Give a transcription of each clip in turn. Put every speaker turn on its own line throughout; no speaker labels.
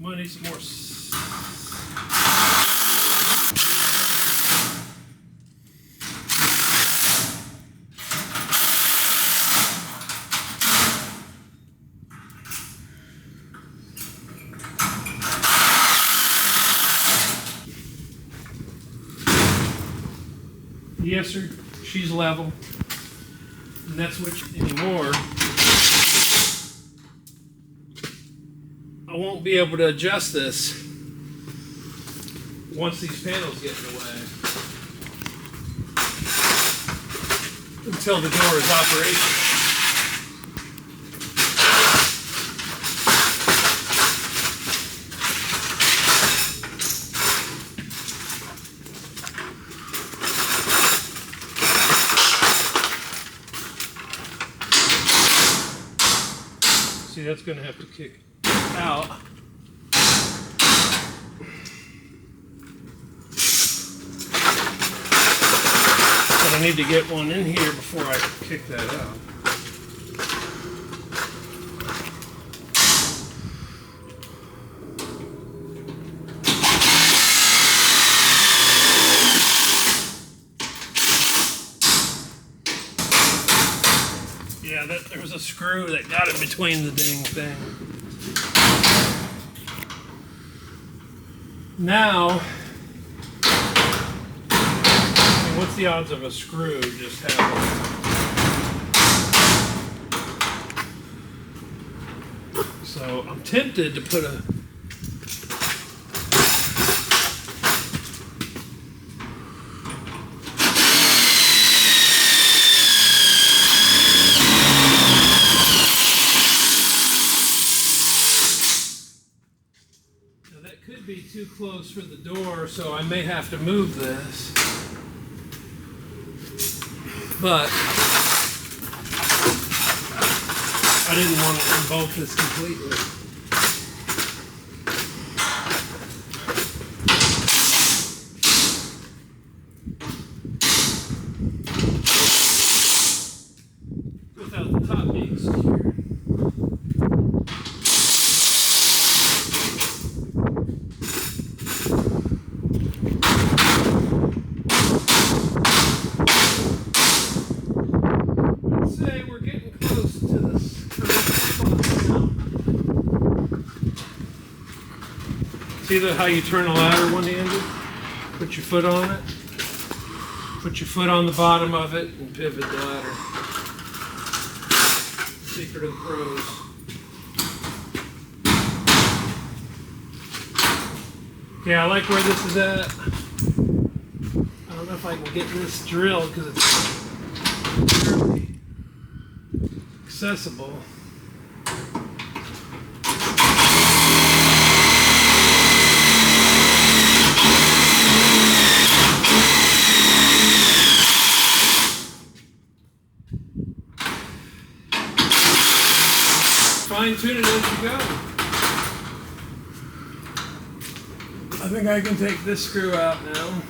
Might need some more. Yes, sir. She's level. And that's what anymore. I won't be able to adjust this once these panels get in the way until the door is operational. See, that's going to have to kick out. But I need to get one in here before I kick that out. Yeah, there was a screw that got in between the dang thing. Now, what's the odds of a screw just happening? So I'm tempted to put a be too close for the door, so I may have to move this. But I didn't want to unbolt this completely. Without the top being secured. See how you turn a ladder one-handed? Put your foot on it. Put your foot on the bottom of it and pivot the ladder. Secret of the pros. Okay, I like where this is at. I don't know if I can get this drilled because it's fairly accessible. Fine tune it as you go. I think I can take this screw out now.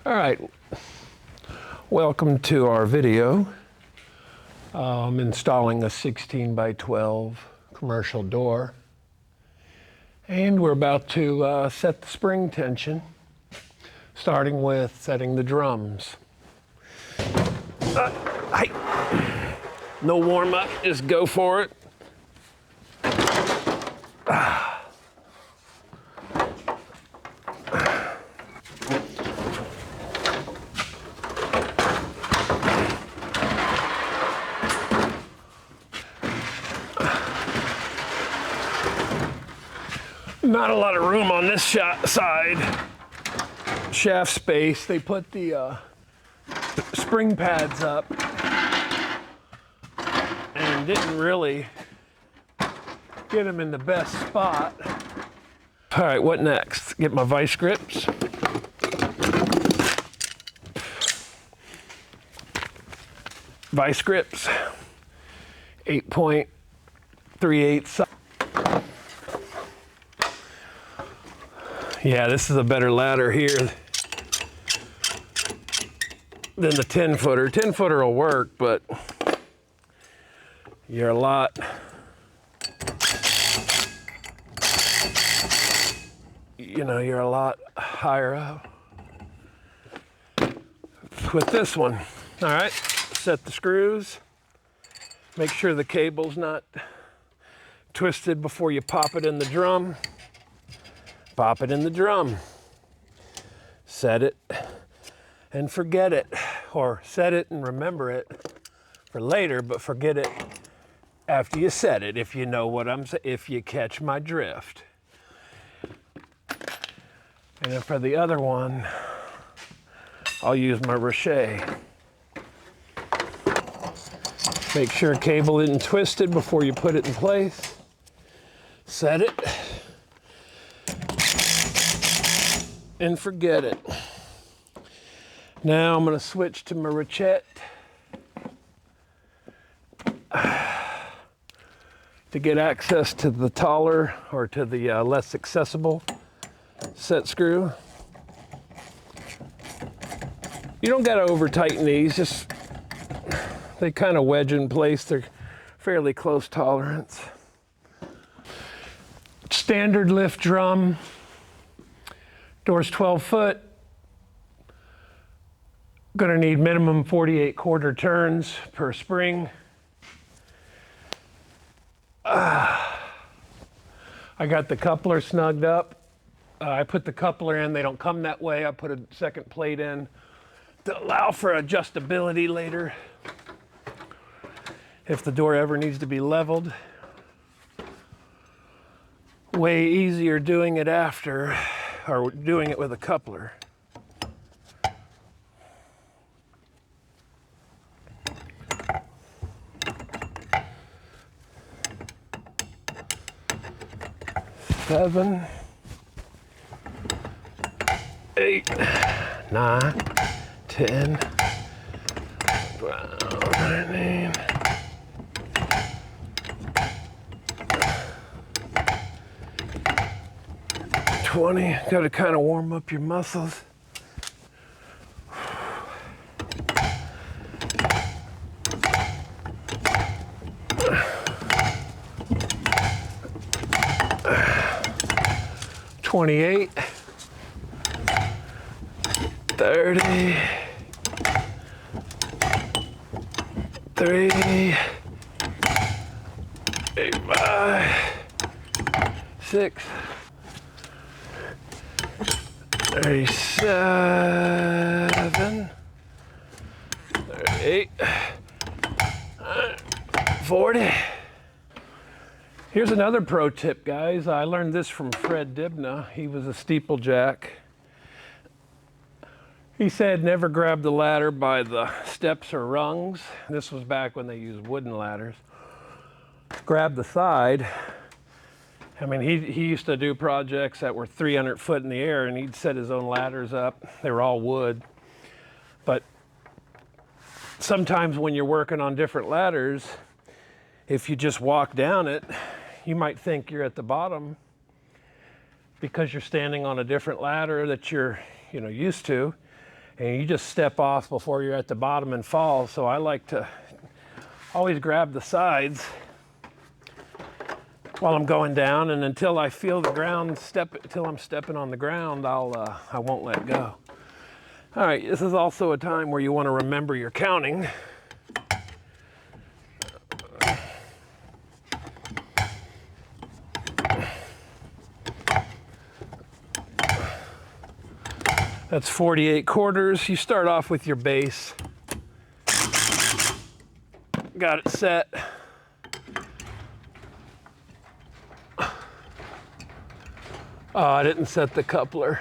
All right, welcome to our video. I'm installing a 16 by 12 commercial door. And we're about to set the spring tension, starting with setting the drums. No warm up, just go for it. Not a lot of room on this side. Shaft space. They put the spring pads up and didn't really get them in the best spot. All right, what next? Get my vice grips. Vice grips, 8.38. Yeah, this is a better ladder here than the 10-footer. 10-footer will work, but you're a lot higher up with this one. All right, set the screws. Make sure the cable's not twisted before you pop it in the drum. Pop it in the drum. Set it and forget it, or set it and remember it for later, but forget it after you set it, if you know what I'm saying, if you catch my drift. And then for the other one, I'll use my Richet. Make sure cable isn't twisted before you put it in place. Set it and forget it. Now I'm going to switch to my Richet to get access to the taller, or to the less accessible set screw. You don't got to over tighten these, just they kind of wedge in place. They're fairly close tolerance. Standard lift drum. Door's 12 foot. Gonna need minimum 48 quarter turns per spring. I got the coupler snugged up. I put the coupler in. They don't come that way. I put a second plate in to allow for adjustability later if the door ever needs to be leveled. Way easier doing it after, or doing it with a coupler. Seven, 8, 9, 10, 12, 13, 20. Got to kind of warm up your muscles. $28, 30, 3, 5, 6, 37, 38, 40. Here's another pro tip, guys. I learned this from Fred Dibna. He was a steeplejack. He said never grab the ladder by the steps or rungs. This was back when they used wooden ladders. Grab the side. I mean, he used to do projects that were 300 foot in the air, and he'd set his own ladders up. They were all wood. But sometimes when you're working on different ladders, if you just walk down it, you might think you're at the bottom because you're standing on a different ladder that you're, used to, and you just step off before you're at the bottom and fall. So I like to always grab the sides while I'm going down, and until I feel the ground until I'm stepping on the ground, I won't let go. All right, this is also a time where you want to remember your counting. That's 48 quarters. You start off with your base. Got it set. Oh, I didn't set the coupler.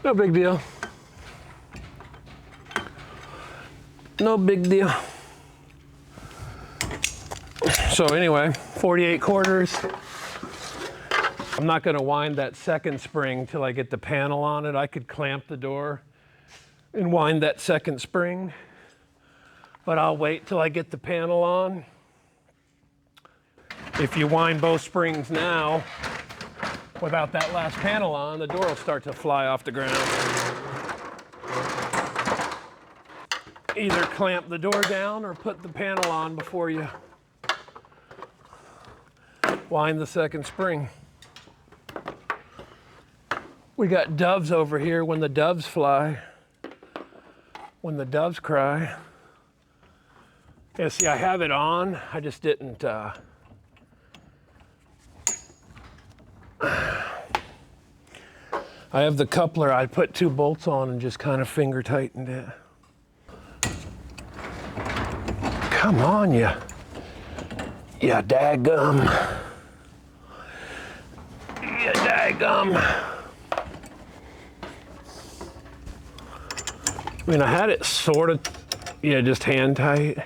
No big deal. No big deal. So anyway, 48 quarters. I'm not gonna wind that second spring till I get the panel on it. I could clamp the door and wind that second spring, but I'll wait till I get the panel on. If you wind both springs now, without that last panel on, the door will start to fly off the ground. Either clamp the door down or put the panel on before you wind the second spring. We got doves over here. When the doves fly, when the doves cry. Yeah, see, I have it on. I just didn't. I have the coupler. I put 2 bolts on and just kind of finger tightened it. Come on, you daggum. You daggum. I mean, I had it sort of, just hand tight.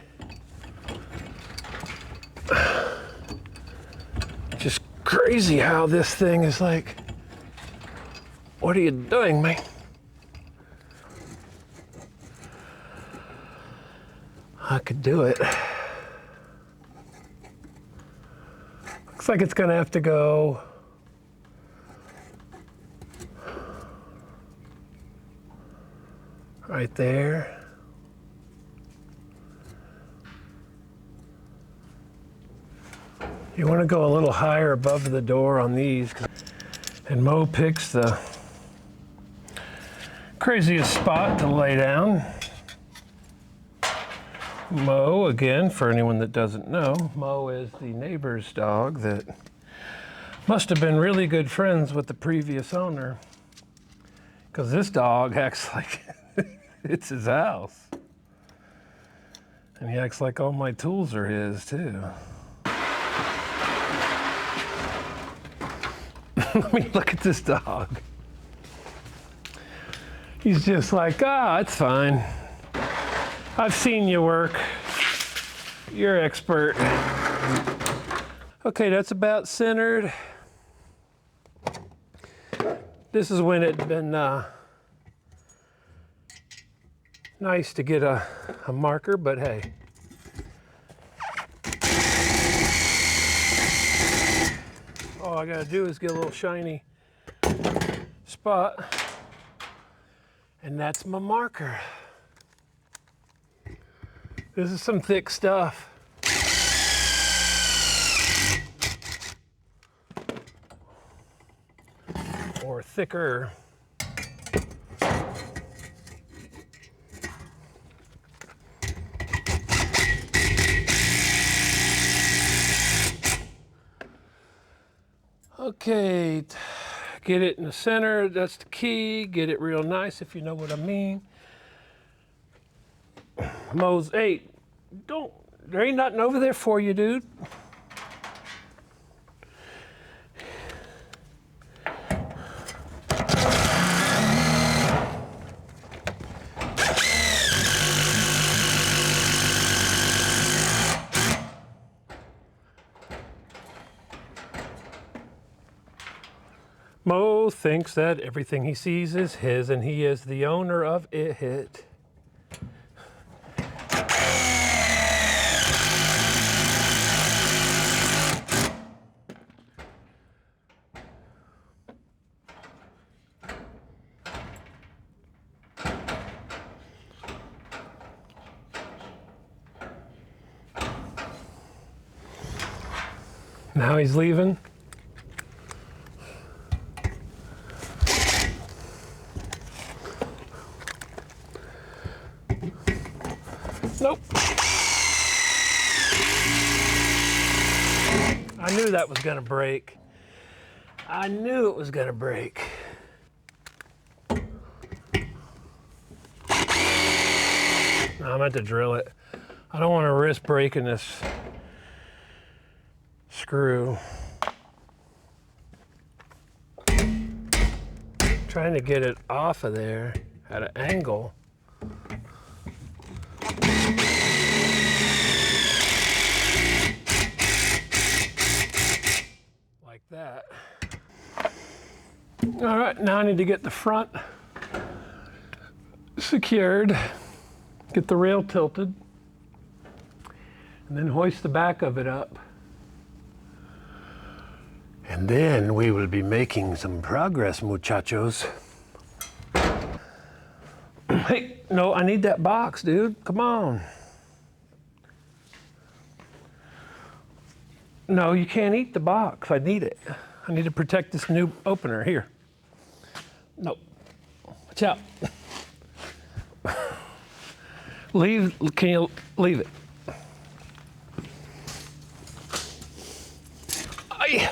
Just crazy how this thing is like, what are you doing, man? I could do it. Looks like it's gonna have to go right there. You want to go a little higher above the door on these. And Mo picks the craziest spot to lay down. Mo, again, for anyone that doesn't know, Mo is the neighbor's dog that must have been really good friends with the previous owner, because this dog acts like it's his house. And he acts like all my tools are his, too. I mean, look at this dog. He's just like, it's fine. I've seen you work. You're expert. Okay, that's about centered. This is when it'd been nice to get a marker, but hey. All I gotta do is get a little shiny spot, and that's my marker. This is some thick stuff. Or thicker. Okay, get it in the center, that's the key. Get it real nice, if you know what I mean. Mo's, hey, there ain't nothing over there for you, dude. Mo thinks that everything he sees is his, and he is the owner of it. Now he's leaving. Nope. I knew that was gonna break. I knew it was gonna break. I'm about to drill it. I don't want to risk breaking this screw. Trying to get it off of there at an angle. All right, now I need to get the front secured, get the rail tilted, and then hoist the back of it up. And then we will be making some progress, muchachos. Hey, no, I need that box, dude. Come on. No, you can't eat the box. I need it. I need to protect this new opener here. No. Watch out. Can you leave it? Aye.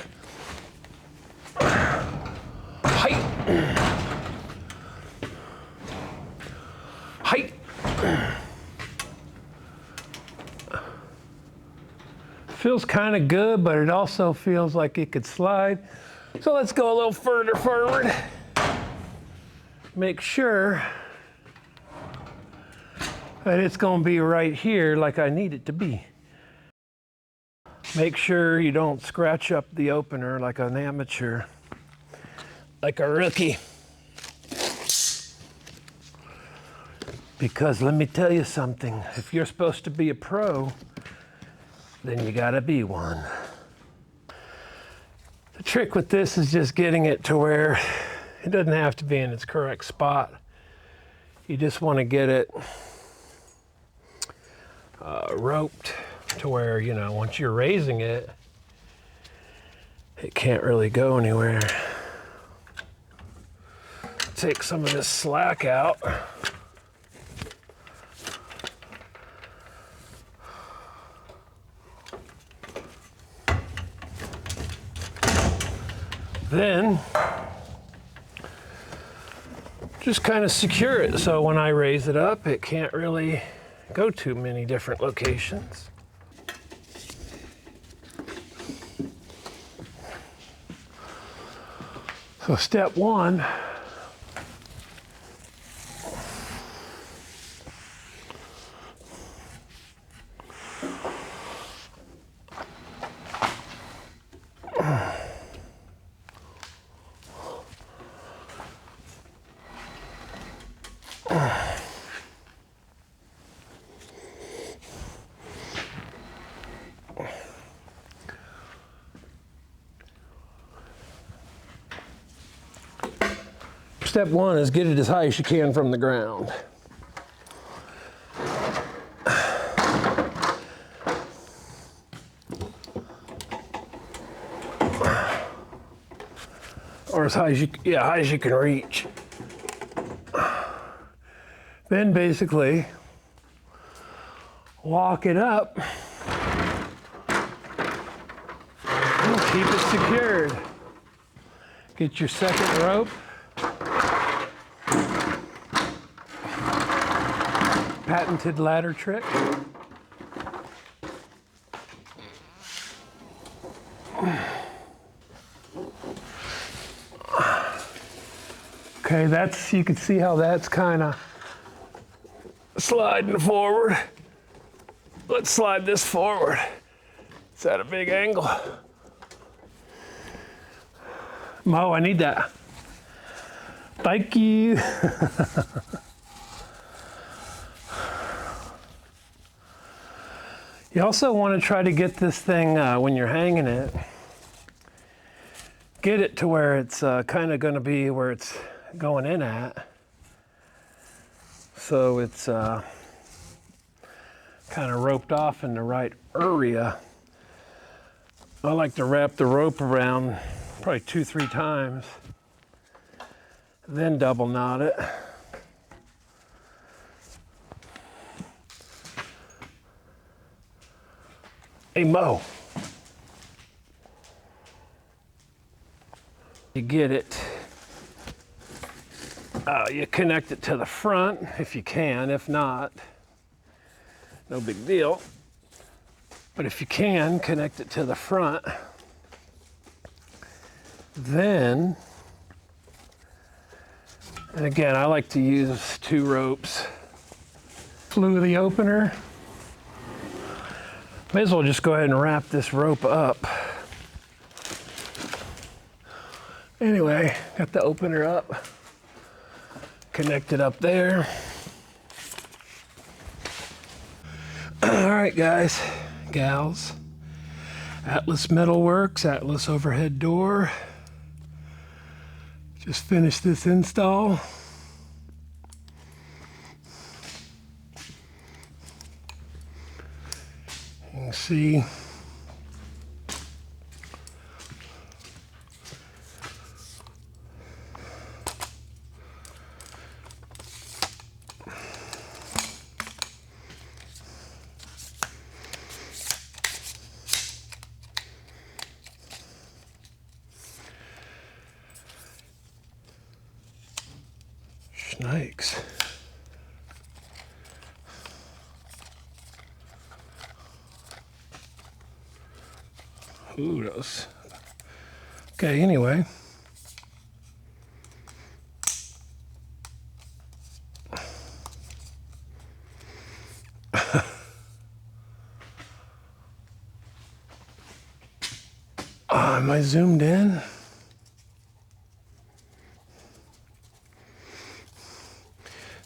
Height. Feels kind of good, but it also feels like it could slide. So let's go a little further forward. Make sure that it's going to be right here like I need it to be. Make sure you don't scratch up the opener like an amateur, like a rookie. Because let me tell you something, if you're supposed to be a pro, then you gotta be one. The trick with this is just getting it to where it doesn't have to be in its correct spot. You just want to get it roped to where, you know, once you're raising it, it can't really go anywhere. Take some of this slack out. Then just kind of secure it so when I raise it up, it can't really go to many different locations. So step one, step one is get it as high as you can from the ground. Or as high as you can reach. Then basically walk it up and keep it secured. Get your second rope. Patented ladder trick. Okay, you can see how that's kind of sliding forward. Let's slide this forward. It's at a big angle. Mo, I need that. Thank you. You also want to try to get this thing, when you're hanging it, get it to where it's kind of going to be where it's going in at. So it's kind of roped off in the right area. I like to wrap the rope around probably 2-3 times, then double knot it. Hey Mo, you get it, you connect it to the front if you can. If not, no big deal. But if you can, connect it to the front. Then, and again, I like to use 2 ropes. Flue the opener. May as well just go ahead and wrap this rope up. Anyway, got the opener up, connected up there. All right, guys, gals. Atlas Metalworks, Atlas overhead door. Just finished this install. You can see snakes. Ooh, those. Okay, anyway. Am I zoomed in?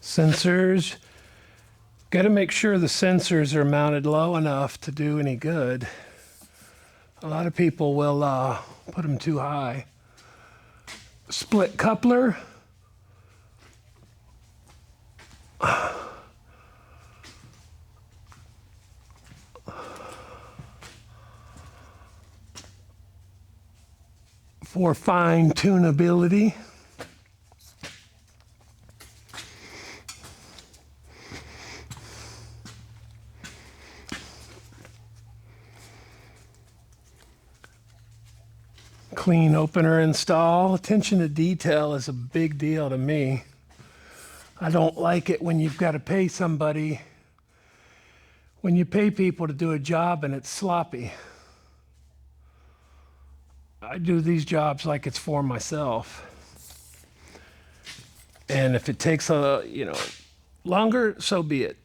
Sensors. Got to make sure the sensors are mounted low enough to do any good. A lot of people will put them too high. Split coupler. For fine tunability. Clean opener install. Attention to detail is a big deal to me. I don't like it when you've got to pay somebody, when you pay people to do a job and it's sloppy. I do these jobs like it's for myself. And if it takes longer, so be it.